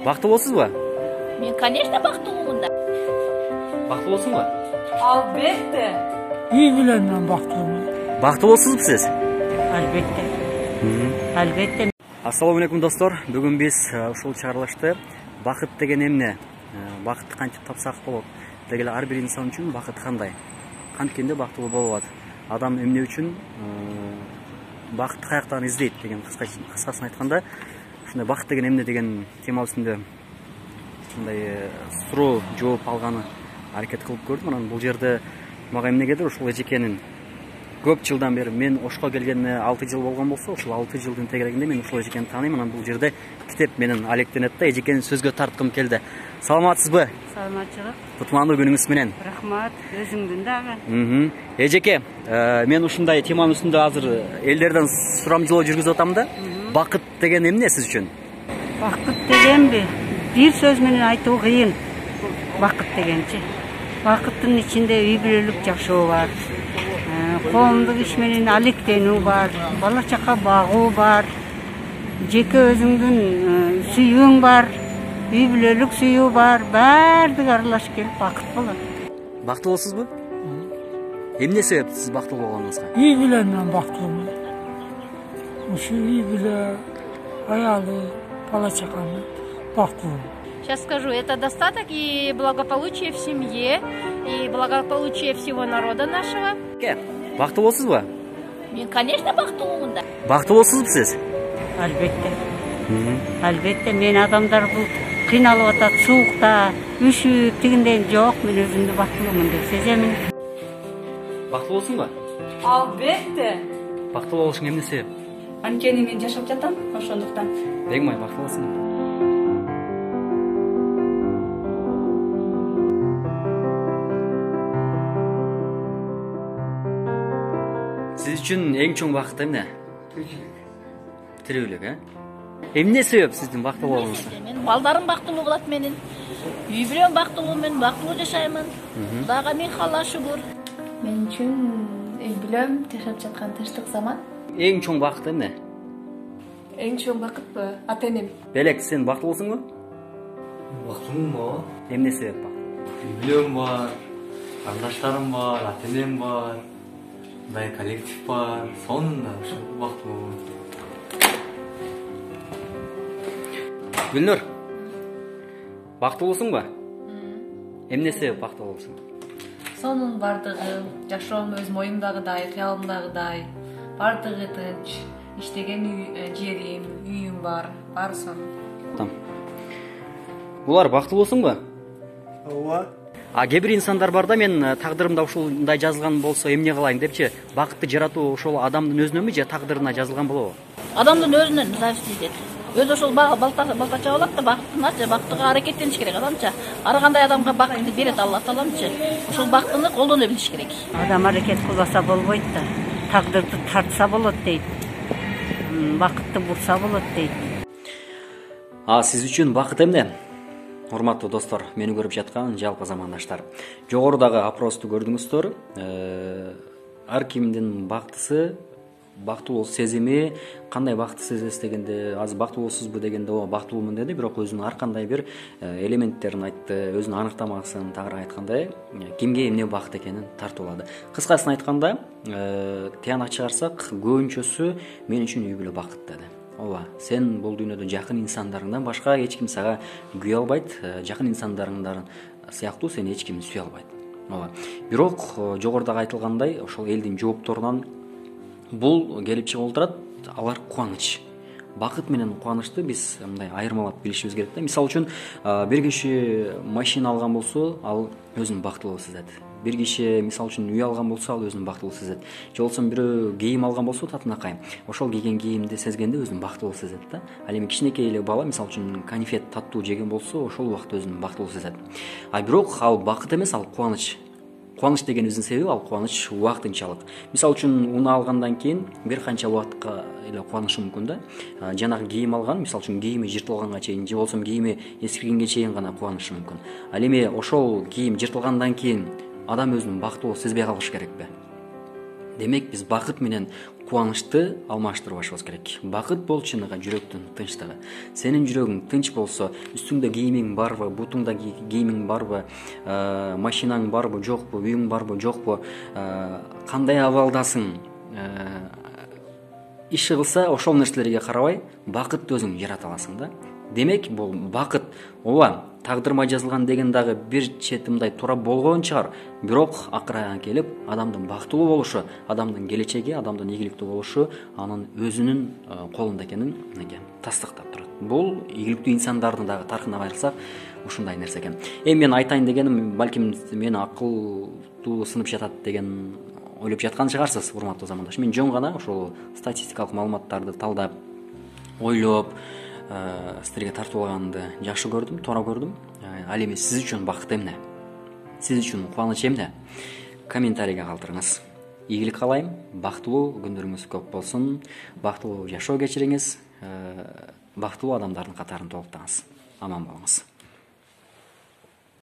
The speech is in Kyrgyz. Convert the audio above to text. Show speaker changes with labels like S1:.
S1: Бактылуусузбу?
S2: Мен, конечно, бактылуумун да.
S1: Бактылуусуңбу?
S3: Albatta.
S4: Үй bilen ben baktığımı.
S1: Бактылуусузбу сиз?
S3: Albatta. Albatta.
S1: Assalamu alaikum достор. Бүгүн биз ушул чыгарылышты бакыт деген эмне? Бакытты кантип тапсак болот? Деги эле ар бир инсан үчүн бакыт кандай? Канткенде бактылуу боло алат? Адам эмне үчүн бакытты каяктан издейт деген кыскасын айтканда, ушундай бакыт деген эмне деген тема үстүндө ушундай суроо жооп алганы аракет кылып көрдүм. Анан бул жерде мага эмнегедир ушул эжекенин көп жылдан бери мен Ошко келгенине 6 жыл болгон болсо, ушул 6 жылдын тегерегинде мен ушул эжекени тааныйм. Анан бул жерде китеп менен алектенет да, эжекени сөзгө тарткым келди. Саламатсызбы?
S3: Саламатчылык.
S1: Кутмандуу күнүңүз менен.
S3: Рахмат. Өзүңдүн дагы.
S1: Эжеке, мен ушундай теманын үстүндө азыр элдерден сурамжылоо жүргүзүп атам да. Бакыт деген эмне сиз үчүн?
S3: Бакыт дегенби? Бир сөз менен айтуу кыйын. Бакыт дегенчи. Бакыттын ичинде үй бүлөлүк жашоо бар. Коомдук иш менен алектенүү бар, бала чака багуу бар, жеке өзүңдүн сүйүүң бар, үй бүлөлүк сүйүү бар, баардыгы аралашып келип бакыт болот.
S1: Бактылуусузбу? Эмне себеп сиз бактылуу болгонуңузга?
S4: Үй bilen ben baktığımı. Şu үй bile ayalı, bala çakanı baktığımı.
S5: Сейчас скажу, это достаток и благополучие в семье, и благополучие всего народа нашего.
S1: Бактылуусузбу?
S2: Мен, конечно, бактылуумун да.
S1: Бактылуусузбу сиз?
S3: Албетте. Албетте, мен адамдар бул кыйналып атат, суукта, үшүп, тигинден жок, мен өзүмдү бактылуумун деп сеземин.
S1: Бактылуусуңбу?
S3: Албетте.
S1: Бактылуу болушуң эмне себеп?
S3: Анткени мен жашап жатам, ошондуктан.
S1: Бегмай бактылуусуң. Сиз үчүн эң чоң бакыт эмне? Тирүүлүк, Эмне себеп сиздин бактылуу болуңузга?
S2: Мен балдарым бактылуу болот менин. Үй бүлөм бактылуу, мен бактылуу жашаймын. Кудайга миң халла шүгүр.
S6: Мен үчүн үй бүлөм жашап жаткан тынчтык заман.
S1: Эң чоң бакыт эмне?
S6: Эң чоң бакытпы? Ата-энем.
S1: Белек, сен бактылуусуңбу?
S7: Бактылуумун.
S1: Эмне себеп бакыт?
S7: Үй бүлөм бар, карындаштарым бар, ата-энем бар, мындай коллектив бар, сонунда ошо бактылуумун.
S1: Гүлнур, бактылуусуңбу? Эмне себеп бактылуу болсуң?
S6: Сонун бардыгы, жашоом өз моюмдагыдай, кыялымдагыдай, бардыгы тынч, иштеген жерим, үйүм бар, баары сонун.
S1: Булар бактылуусуңбу?
S7: Ооба.
S1: Кээ бир инсандар бар да, мен тагдырымда ушундай жазылган болсо эмне кылайын депчи, бакытты жаратуу ошол адамдын өзүнөнбү же тагдырына жазылган болобу?
S2: Адамдын өзүнөн зависит этет. Өзү ошол балтача болот да, бактына бактыга аракеттениш керек адамча. Ар кандай адамга бакытты берет Алла тааламчы. Ошол бактыны колдоно билиш керек.
S3: Адам аракет кылбаса болбойт да. Тагдырды тартса болот дейт. Бакытты бурса болот дейт.
S1: Сиз үчүн бакыт эмне? Урматтуу достор, мени көрүп жаткан жалпы замандаштар. Жогорудагы опросту көрдүңүздөр. Ар кимдин бактылуу сезими, кандай бакытты сезесиз дегенде, азыр бактылуусузбу дегенде, бактылуумун деди, бирок өзүнүн ар кандай бир элементтерин айтты, өзүнүн аныктамасын тагыраак айткандай, кимге эмне бакыт экенин тартуулады. Кыскасын айтканда, тыянак чыгарсак, көбүнчөсү мен үчүн үй бүлө бакыт деди. Ооба, сен бул дүйнөдө жакын инсандарыңдан башка эч ким сага күйө албайт, жакын инсандарыңдар сыяктуу сени эч ким сүйө албайт. Ооба. Бирок жогорудагы айтылгандай, ошол элдин жоопторунан бул келип чыгып отурат, алар кубаныч. Бакыт менен кубанычты биз мындай айырмалап билишибиз керек да. Мисалы үчүн, бир киши машина алган болсо, ал өзүн бактылуу сезет. Бир киши мисалы үчүн үй алган болсо, ал өзүн бактылуу сезет. Же болбосо бирөө кийим алган болсо, татынакай, ошол кийген кийимди сезгенде өзүн бактылуу сезет да. Ал эми кичинекей эле бала мисалы үчүн конфет, таттуу жеген болсо, ошол убакта өзүн бактылуу сезет. Бирок ал бакыт эмес, ал кубаныч. Кубаныч дегенибиздин себеби ал кубаныч убактынчалык. Мисалы үчүн уну алгандан кийин бир канча убакытка эле кубанышы мүмкүн да. Жанагы кийим алган, мисалы үчүн кийими жыртылганга чейин же болбосо кийими эскиргенге чейин гана кубанышы мүмкүн. Ал эми ошол кийим жыртылгандан кийин адам өзүн бактылуу сезбей калыш керекпи? Демек биз бакыт менен кубанычты алмаштырбашыбыз керек. Бакыт бул чыныгы жүрөктүн тынчтыгы. Сенин жүрөгүң тынч болсо, үстүңдө кийимиң барбы, бутуңда кийимиң барбы, машинаң барбы, жокпу, үйүң барбы, жокпу, кандай абалдасың, иши кылса ошол нерселерге карабай бакытты өзүң жарата аласың да. Демек бул бакыт ооба тагдырма жазылган деген дагы бир чети мындай туура болгон чыгар. Бирок акырына келип адамдын бактылуу болушу, адамдын келечеги, адамдын ийгиликтүү болушу анын өзүнүн колунда экенин тастыктап турат. Бул ийгиликтүү инсандардын дагы тарыхына байырсак ушундай нерсе экен. Эми мен айтайын дегеним, балким мени акылдуу сынып жатат деген ойлоп жаткан чыгарсыз, урматтуу замандаш. Мен жөн гана ушул статистикалык маалыматтарды талдап, ойлоп, силерге тартуулаганды жакшы көрдүм, туура көрдүм. Ал эми сиз үчүн бакыт эмне? Сиз үчүн кубаныч эмне? Комментарийге калтырыңыз. Ийгилик каалайм, бактылуу күндөрүңүз көп болсун, бактылуу жашоо кечириңиз, бактылуу адамдардын катарын толуктаңыз. Аман болуңуз.